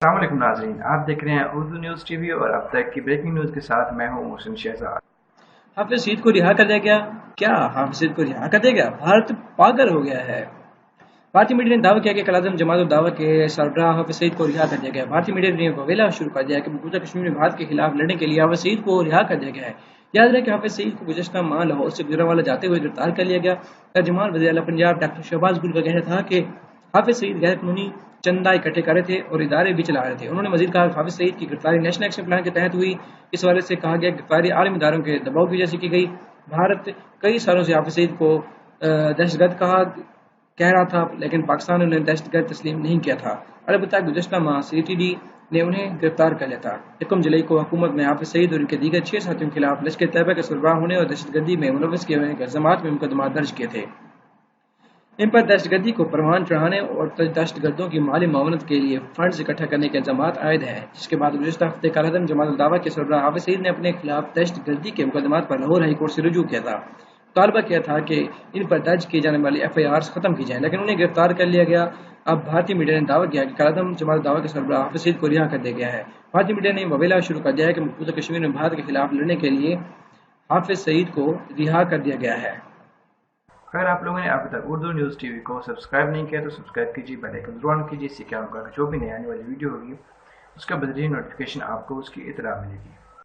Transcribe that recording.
अस्सलाम वालेकुम नाज़रीन, आप देख रहे हैं उर्दू न्यूज़ टीवी और अब तक की ब्रेकिंग न्यूज़ के साथ मैं हूं मोहसिन शहजाद। हाफिज सईद को रिहा कर दिया गया। क्या हाफिज सईद को रिहा कर दिया गया? भारत पागल हो गया है। भारतीय मीडिया ने दावा किया कि कलादम जमात दावा के सरबराह हाफिज सईद को रिहा कर दिया गया। भारतीय मीडिया ने ववेला शुरू कर दिया कि मकबूजा कश्मीर में भारत के खिलाफ लड़ने के लिए हाफिज सईद को रिहा कर दिया गया है। याद रहे कि हाफिज सईद को गुज़श्ता माह लाहौर से गुजरांवाला जाते हुए गिरफ्तार कर लिया गया। तर्जुमान वज़ीर आला पंजाब डॉक्टर शहबाज गुल का कहना था कि हाफिज सईद गैर कानूनी चंदा इकट्ठे कर रहे थे और इदारे भी चला रहे थे। उन्होंने मजीद कहा कि हाफिज सईद की गिरफ्तारी नेशनल एक्शन प्लान के तहत हुई। इस हवाले से कहा गया गिरफ्तारी आलमी इदारों के दबाव की वजह से की गई। भारत कई सालों से हाफिज सईद को दहशतगर्द कह रहा था, लेकिन पाकिस्तान ने उन्हें दहशतगर्द तस्लीम नहीं किया था। अलबत्ता गुज़श्ता माह CTD ने उन्हें गिरफ्तार कर लिया था। 1 जुलाई को हुकूमत ने हाफिज सईद और उनके दीगर 6 साथियों के खिलाफ लश्कर तैयबा के सरबराह होने और दहशतगर्दी में मुलव्वस किए हुए इल्जामात में मुकदमा दर्ज किए थे। इन पर दहशतगर्दी को परवान चढ़ाने और दहशतगर्दों की माली मामलत के लिए फंड्स इकट्ठा करने के इल्जाम आयद हैं, जिसके बाद गुज़श्ता हफ्ते कालादम जमात दावा के सरबराह हाफिज सईद ने अपने खिलाफ दहशतगर्दी के मुकदमात पर लाहौर हाई कोर्ट से रुजू किया था। मुतालबा किया था कि इन पर दर्ज की जाने वाली FIRs खत्म की जाए, लेकिन उन्हें गिरफ्तार कर लिया गया। अब भारतीय मीडिया ने दावा किया कि कालादम जमात दावा के सरबराह हाफिज सईद को रिहा कर दिया गया है। भारतीय मीडिया ने ववेला शुरू कर दिया है कि मकबूजा कश्मीर में भारत के खिलाफ लड़ने के लिए हाफिज सईद को रिहा कर दिया गया है। अगर आप लोगों ने अभी तक उर्दू न्यूज़ टीवी को सब्सक्राइब नहीं किया तो सब्सक्राइब कीजिए, बेल आइकन जरूर ऑन कीजिए। इससे क्या होगा कि जो भी नई आने वाली वीडियो होगी उसका बदरीन नोटिफिकेशन आपको उसकी इतला मिलेगी।